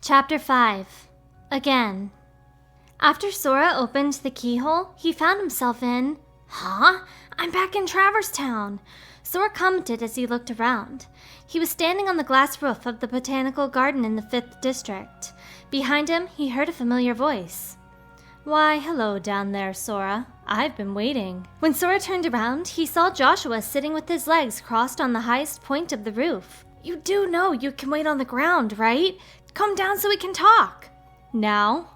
Chapter 5. Again. After Sora opened the keyhole, he found himself in... Huh? I'm back in Traverse Town. Sora commented as he looked around. He was standing on the glass roof of the botanical garden in the 5th district. Behind him, he heard a familiar voice. Why, hello down there, Sora. I've been waiting. When Sora turned around, he saw Joshua sitting with his legs crossed on the highest point of the roof. You do know you can wait on the ground, right? Come down so we can talk. Now?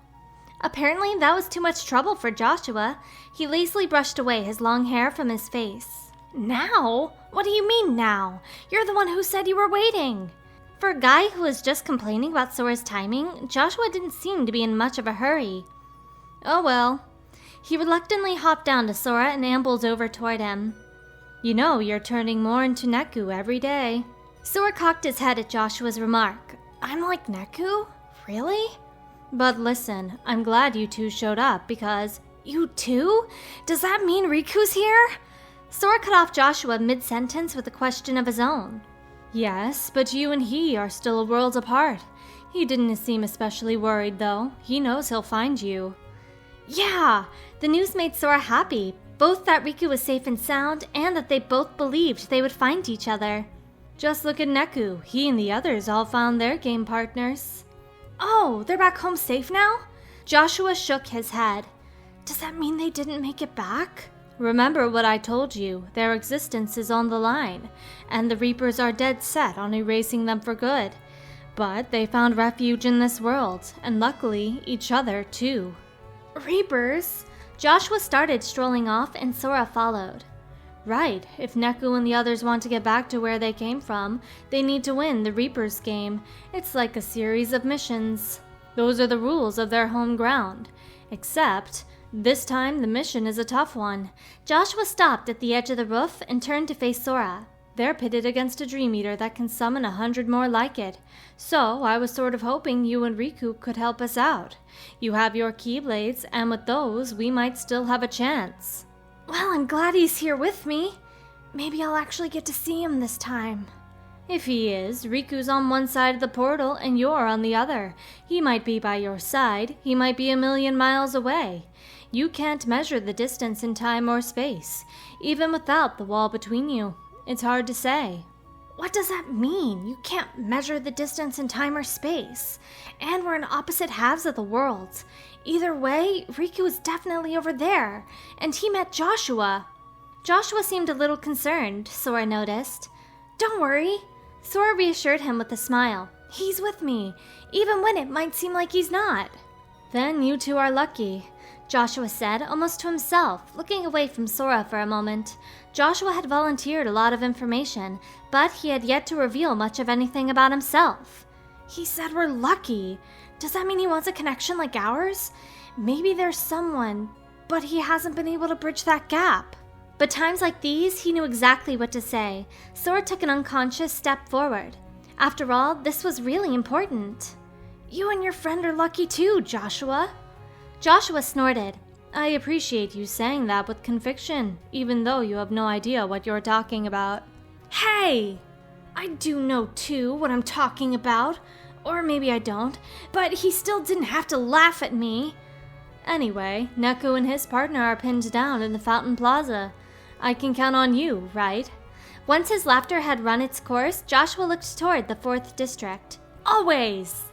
Apparently, that was too much trouble for Joshua. He lazily brushed away his long hair from his face. Now? What do you mean now? You're the one who said you were waiting. For a guy who was just complaining about Sora's timing, Joshua didn't seem to be in much of a hurry. Oh well. He reluctantly hopped down to Sora and ambled over toward him. You know, you're turning more into Neku every day. Sora cocked his head at Joshua's remark. I'm like Neku? Really? But listen, I'm glad you two showed up because... You too? Does that mean Riku's here? Sora cut off Joshua mid-sentence with a question of his own. Yes, but you and he are still a world apart. He didn't seem especially worried, though. He knows he'll find you. Yeah! The news made Sora happy, both that Riku was safe and sound and that they both believed they would find each other. Just look at Neku. He and the others all found their game partners. Oh, they're back home safe now? Joshua shook his head. Does that mean they didn't make it back? Remember what I told you. Their existence is on the line, and the Reapers are dead set on erasing them for good. But they found refuge in this world, and luckily, each other too. Reapers? Joshua started strolling off and Sora followed. Right, if Neku and the others want to get back to where they came from, they need to win the Reapers game. It's like a series of missions. Those are the rules of their home ground. Except, this time the mission is a tough one. Joshua stopped at the edge of the roof and turned to face Sora. They're pitted against a Dream Eater that can summon 100 more like it. So, I was sort of hoping you and Riku could help us out. You have your Keyblades, and with those, we might still have a chance. Well, I'm glad he's here with me. Maybe I'll actually get to see him this time. If he is, Riku's on one side of the portal and you're on the other. He might be by your side, he might be 1,000,000 miles away. You can't measure the distance in time or space, even without the wall between you. It's hard to say. What does that mean? You can't measure the distance in time or space. And we're in opposite halves of the world. Either way, Riku is definitely over there, and he met Joshua. Joshua seemed a little concerned, Sora noticed. Don't worry. Sora reassured him with a smile. He's with me, even when it might seem like he's not. Then you two are lucky, Joshua said, almost to himself, looking away from Sora for a moment. Joshua had volunteered a lot of information, but he had yet to reveal much of anything about himself. He said we're lucky. Does that mean he wants a connection like ours? Maybe there's someone, but he hasn't been able to bridge that gap. But times like these, he knew exactly what to say. Sora took an unconscious step forward. After all, this was really important. You and your friend are lucky too, Joshua. Joshua snorted. I appreciate you saying that with conviction, even though you have no idea what you're talking about. Hey! I do know too what I'm talking about. Or maybe I don't, but he still didn't have to laugh at me. Anyway, Neku and his partner are pinned down in the Fountain Plaza. I can count on you, right? Once his laughter had run its course, Joshua looked toward the 4th district. Always!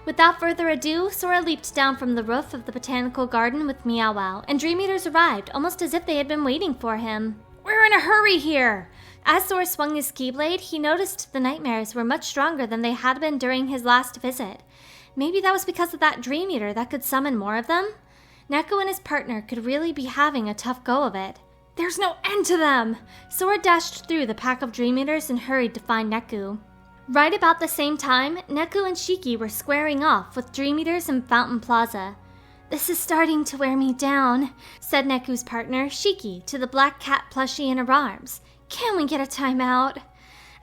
Without further ado, Sora leaped down from the roof of the botanical garden with Meow Wow, and Dream Eaters arrived almost as if they had been waiting for him. We're in a hurry here! As Sora swung his Keyblade, he noticed the nightmares were much stronger than they had been during his last visit. Maybe that was because of that Dream Eater that could summon more of them? Neku and his partner could really be having a tough go of it. There's no end to them! Sora dashed through the pack of Dream Eaters and hurried to find Neku. Right about the same time, Neku and Shiki were squaring off with Dream Eaters in Fountain Plaza. This is starting to wear me down, said Neku's partner, Shiki, to the black cat plushie in her arms. Can we get a timeout?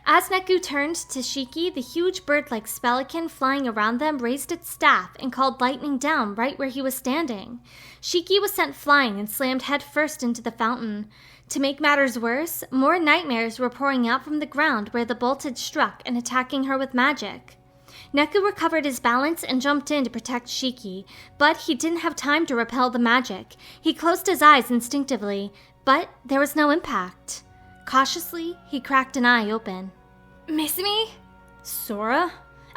As Neku turned to Shiki, the huge bird-like spelican flying around them raised its staff and called lightning down right where he was standing. Shiki was sent flying and slammed headfirst into the fountain. To make matters worse, more nightmares were pouring out from the ground where the bolt had struck and attacking her with magic. Neku recovered his balance and jumped in to protect Shiki, but he didn't have time to repel the magic. He closed his eyes instinctively, but there was no impact. Cautiously, he cracked an eye open. Miss me? Sora?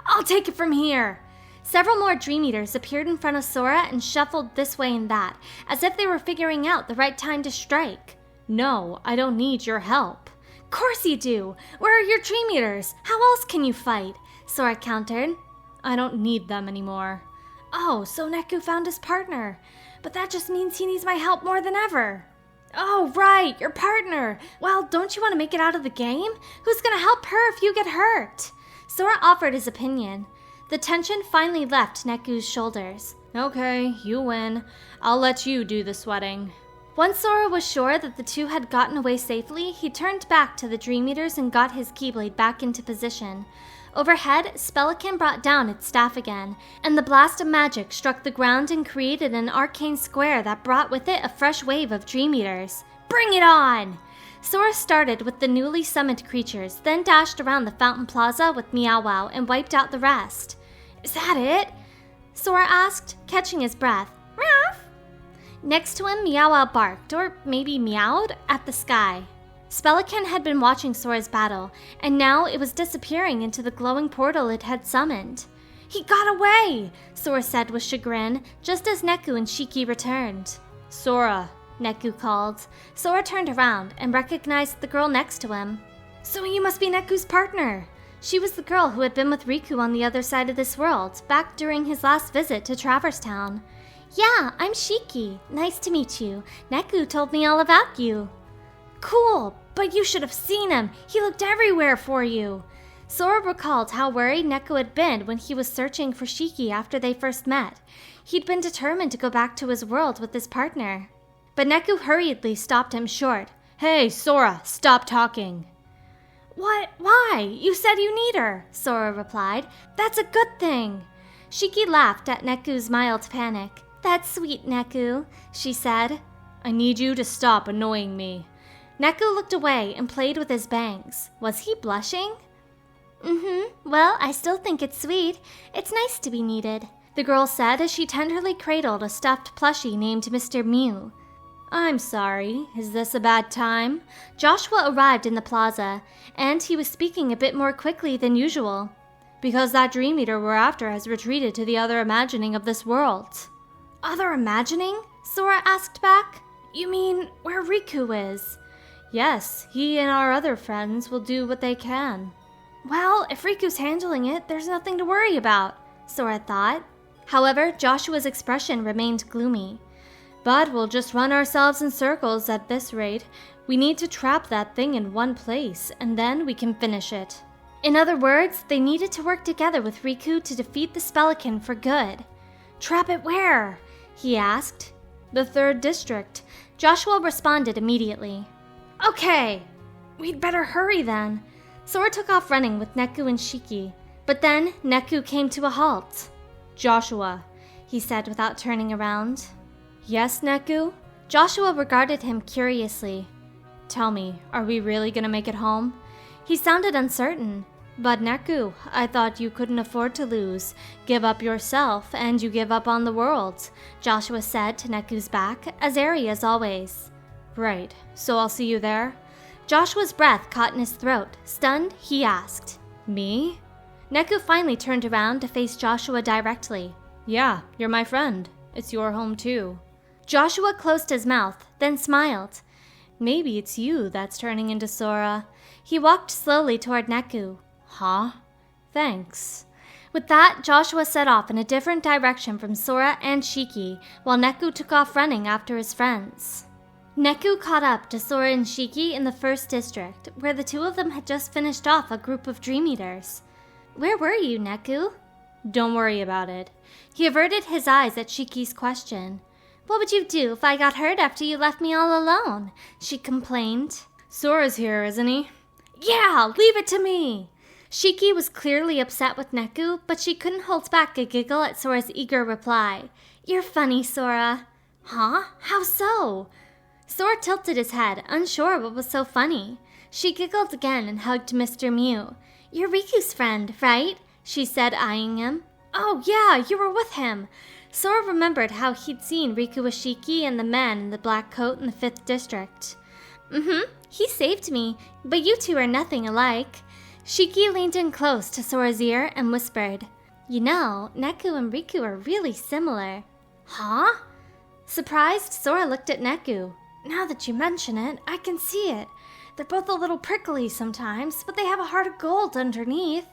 I'll take it from here. Several more Dream Eaters appeared in front of Sora and shuffled this way and that, as if they were figuring out the right time to strike. No, I don't need your help. Course you do. Where are your Dream Eaters? How else can you fight? Sora countered. I don't need them anymore. Oh, so Neku found his partner. But that just means he needs my help more than ever. Oh, right, your partner. Well, don't you want to make it out of the game? Who's going to help her if you get hurt? Sora offered his opinion. The tension finally left Neku's shoulders. Okay, you win. I'll let you do the sweating. Once Sora was sure that the two had gotten away safely, he turned back to the Dream Eaters and got his Keyblade back into position. Overhead, Spelican brought down its staff again, and the blast of magic struck the ground and created an arcane square that brought with it a fresh wave of Dream Eaters. Bring it on! Sora started with the newly summoned creatures, then dashed around the Fountain Plaza with Meow Wow and wiped out the rest. Is that it? Sora asked, catching his breath. Meow. Next to him, Meow Wow barked, or maybe meowed, at the sky. Spelican had been watching Sora's battle, and now it was disappearing into the glowing portal it had summoned. He got away, Sora said with chagrin, just as Neku and Shiki returned. Sora, Neku called. Sora turned around and recognized the girl next to him. So you must be Neku's partner. She was the girl who had been with Riku on the other side of this world, back during his last visit to Traverse Town. Yeah, I'm Shiki. Nice to meet you. Neku told me all about you. Cool, but you should have seen him. He looked everywhere for you. Sora recalled how worried Neku had been when he was searching for Shiki after they first met. He'd been determined to go back to his world with his partner. But Neku hurriedly stopped him short. Hey, Sora, stop talking. What? Why? You said you need her, Sora replied. That's a good thing. Shiki laughed at Neku's mild panic. That's sweet, Neku, she said. I need you to stop annoying me. Neku looked away and played with his bangs. Was he blushing? Well, I still think it's sweet. It's nice to be needed, the girl said as she tenderly cradled a stuffed plushie named Mr. Mew. I'm sorry. Is this a bad time? Joshua arrived in the plaza, and he was speaking a bit more quickly than usual. Because that Dream Eater we're after has retreated to the other imagining of this world. Other imagining? Sora asked back. You mean where Riku is? Yes, he and our other friends will do what they can. Well, if Riku's handling it, there's nothing to worry about, Sora thought. However, Joshua's expression remained gloomy. But we'll just run ourselves in circles at this rate. We need to trap that thing in one place, and then we can finish it. In other words, they needed to work together with Riku to defeat the Spelican for good. Trap it where? He asked. The 3rd district. Joshua responded immediately. Okay, we'd better hurry then. Sora took off running with Neku and Shiki, but then Neku came to a halt. Joshua, he said without turning around. Yes, Neku? Joshua regarded him curiously. Tell me, are we really gonna make it home? He sounded uncertain. But Neku, I thought you couldn't afford to lose. Give up yourself, and you give up on the world, Joshua said to Neku's back, as airy as always. Right, so I'll see you there? Joshua's breath caught in his throat. Stunned, he asked, Me? Neku finally turned around to face Joshua directly. Yeah, you're my friend. It's your home too. Joshua closed his mouth, then smiled. Maybe it's you that's turning into Sora. He walked slowly toward Neku. Huh? Thanks. With that, Joshua set off in a different direction from Sora and Shiki, while Neku took off running after his friends. Neku caught up to Sora and Shiki in the 1st district, where the two of them had just finished off a group of Dream Eaters. Where were you, Neku? Don't worry about it. He averted his eyes at Shiki's question. What would you do if I got hurt after you left me all alone? She complained. Sora's here, isn't he? Yeah, leave it to me! Shiki was clearly upset with Neku, but she couldn't hold back a giggle at Sora's eager reply. You're funny, Sora. Huh? How so? Sora tilted his head, unsure what was so funny. She giggled again and hugged Mr. Mew. You're Riku's friend, right? she said, eyeing him. Oh yeah, you were with him. Sora remembered how he'd seen Riku Ashiki and the man in the black coat in the 5th district. He saved me, but you two are nothing alike. Shiki leaned in close to Sora's ear and whispered, You know, Neku and Riku are really similar. Huh? Surprised, Sora looked at Neku. Now that you mention it, I can see it. They're both a little prickly sometimes, but they have a heart of gold underneath.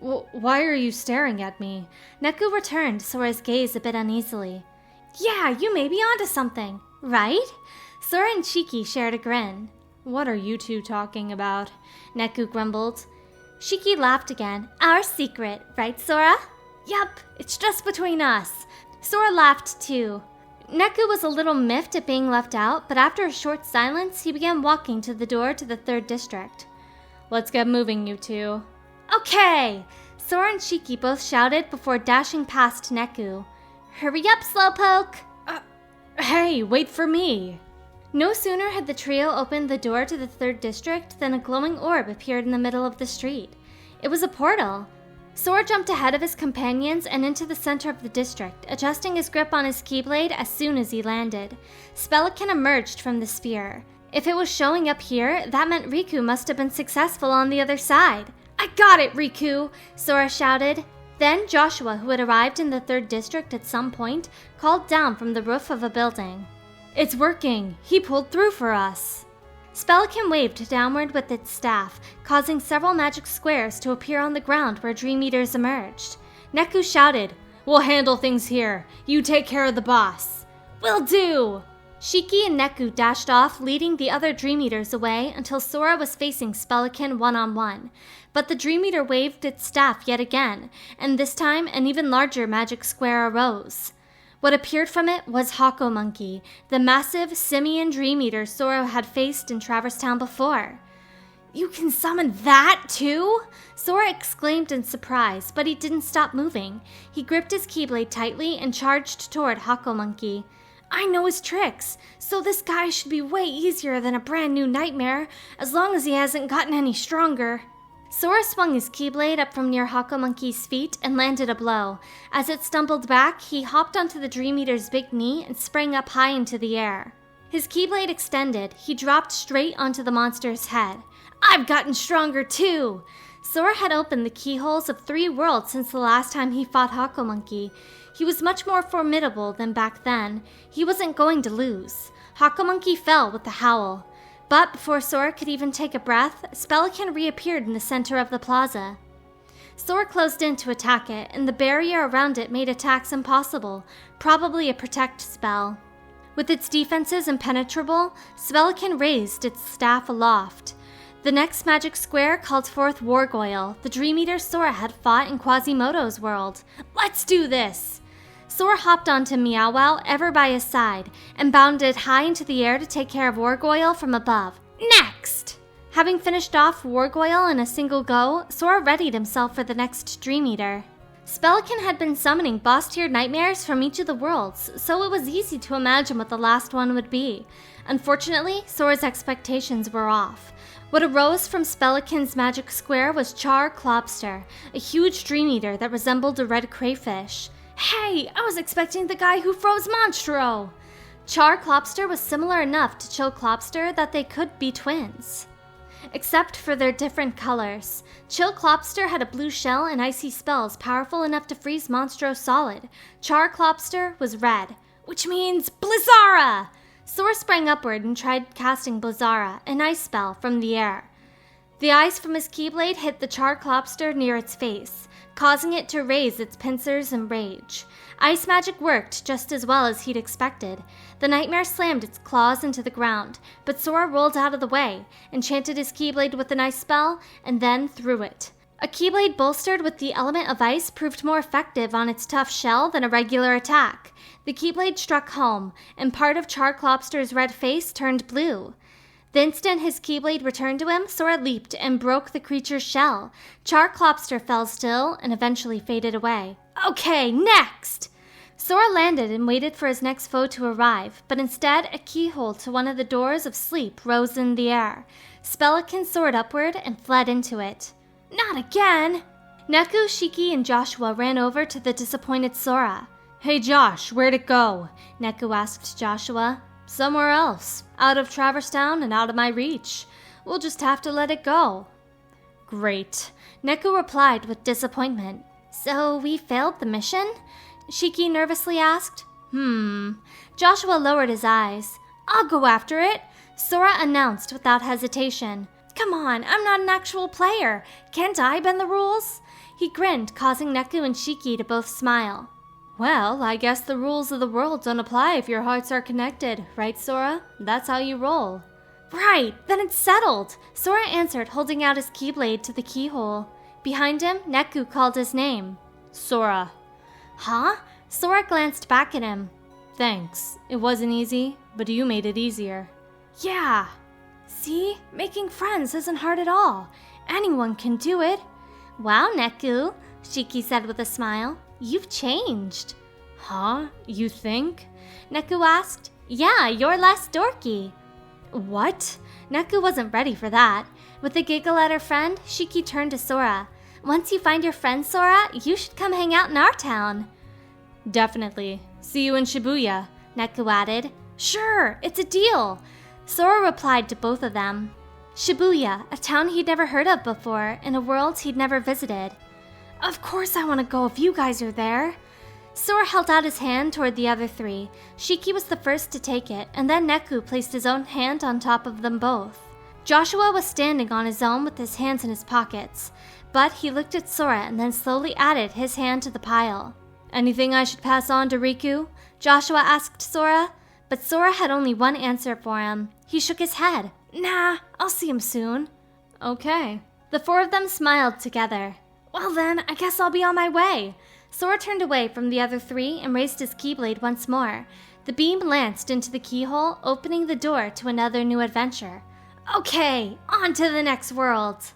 Why are you staring at me? Neku returned Sora's gaze a bit uneasily. Yeah, you may be onto something, right? Sora and Shiki shared a grin. What are you two talking about? Neku grumbled. Shiki laughed again. Our secret, right, Sora? Yup, it's just between us. Sora laughed too. Neku was a little miffed at being left out, but after a short silence, he began walking to the door to the 3rd district. Let's get moving, you two. Okay! Sora and Shiki both shouted before dashing past Neku. Hurry up, Slowpoke! Hey, wait for me! No sooner had the trio opened the door to the 3rd district than a glowing orb appeared in the middle of the street. It was a portal. Sora jumped ahead of his companions and into the center of the district, adjusting his grip on his Keyblade as soon as he landed. Spelican emerged from the sphere. If it was showing up here, that meant Riku must have been successful on the other side. I got it, Riku! Sora shouted. Then Joshua, who had arrived in the 3rd district at some point, called down from the roof of a building. It's working! He pulled through for us! Spelican waved downward with its staff, causing several magic squares to appear on the ground where Dream Eaters emerged. Neku shouted, We'll handle things here. You take care of the boss. Will do! Shiki and Neku dashed off, leading the other Dream Eaters away until Sora was facing Spelican one-on-one. But the Dream Eater waved its staff yet again, and this time an even larger magic square arose. What appeared from it was Hako Monkey, the massive simian Dream Eater Sora had faced in Traverse Town before. You can summon that too? Sora exclaimed in surprise, but he didn't stop moving. He gripped his Keyblade tightly and charged toward Hako Monkey. I know his tricks, so this guy should be way easier than a brand new nightmare, as long as he hasn't gotten any stronger. Sora swung his Keyblade up from near Hako Monkey's feet and landed a blow. As it stumbled back, he hopped onto the Dream Eater's big knee and sprang up high into the air. His Keyblade extended, he dropped straight onto the monster's head. I've gotten stronger too! Sora had opened the keyholes of 3 worlds since the last time he fought Hako Monkey. He was much more formidable than back then. He wasn't going to lose. Hako Monkey fell with a howl. But before Sora could even take a breath, Spelican reappeared in the center of the plaza. Sora closed in to attack it, and the barrier around it made attacks impossible, probably a protect spell. With its defenses impenetrable, Spelican raised its staff aloft. The next magic square called forth Wargoyle, the Dream Eater Sora had fought in Quasimodo's world. Let's do this! Sora hopped onto Meow Wow ever by his side and bounded high into the air to take care of Wargoyle from above. Next! Having finished off Wargoyle in a single go, Sora readied himself for the next Dream Eater. Spelican had been summoning boss-tier nightmares from each of the worlds, so it was easy to imagine what the last one would be. Unfortunately, Sora's expectations were off. What arose from Spelican's magic square was Char Clobster, a huge Dream Eater that resembled a red crayfish. Hey, I was expecting the guy who froze Monstro! Char Clobster was similar enough to Chill Clobster that they could be twins. Except for their different colors. Chill Clobster had a blue shell and icy spells powerful enough to freeze Monstro solid. Char Clobster was red, which means Blizzara! Sora sprang upward and tried casting Blizzara, an ice spell, from the air. The ice from his Keyblade hit the Char Clobster near its face, causing it to raise its pincers in rage. Ice magic worked just as well as he'd expected. The nightmare slammed its claws into the ground, but Sora rolled out of the way, enchanted his Keyblade with an ice spell, and then threw it. A Keyblade bolstered with the element of ice proved more effective on its tough shell than a regular attack. The Keyblade struck home, and part of Char Clobster's red face turned blue. The instant his Keyblade returned to him, Sora leaped and broke the creature's shell. Char Clobster fell still and eventually faded away. Okay, next! Sora landed and waited for his next foe to arrive, but instead a keyhole to one of the doors of sleep rose in the air. Spelican soared upward and fled into it. Not again! Neku, Shiki, and Joshua ran over to the disappointed Sora. "Hey Josh, where'd it go?" Neku asked Joshua. "Somewhere else. Out of Traverse Town and out of my reach. We'll just have to let it go." "Great," Neku replied with disappointment. "So we failed the mission?" Shiki nervously asked. Joshua lowered his eyes. "I'll go after it," Sora announced without hesitation. "Come on, I'm not an actual player. Can't I bend the rules?" He grinned, causing Neku and Shiki to both smile. "Well, I guess the rules of the world don't apply if your hearts are connected, right, Sora? That's how you roll." "Right, then it's settled," Sora answered, holding out his keyblade to the keyhole. Behind him, Neku called his name. "Sora." "Huh?" Sora glanced back at him. "Thanks. It wasn't easy, but you made it easier." "Yeah. See? Making friends isn't hard at all. Anyone can do it." "Wow, Neku," Shiki said with a smile. "You've changed." "Huh? You think?" Neku asked. "Yeah, you're less dorky." "What?" Neku wasn't ready for that. With a giggle at her friend, Shiki turned to Sora. "Once you find your friend, Sora, you should come hang out in our town." "Definitely. See you in Shibuya," Neku added. "Sure, it's a deal," Sora replied to both of them. Shibuya, a town he'd never heard of before, in a world he'd never visited. "Of course I want to go if you guys are there." Sora held out his hand toward the other three. Shiki was the first to take it, and then Neku placed his own hand on top of them both. Joshua was standing on his own with his hands in his pockets, but he looked at Sora and then slowly added his hand to the pile. "Anything I should pass on to Riku?" Joshua asked Sora, but Sora had only one answer for him. He shook his head. "Nah, I'll see him soon." "Okay." The four of them smiled together. "Well then, I guess I'll be on my way." Sora turned away from the other three and raised his keyblade once more. The beam lanced into the keyhole, opening the door to another new adventure. "Okay, on to the next world."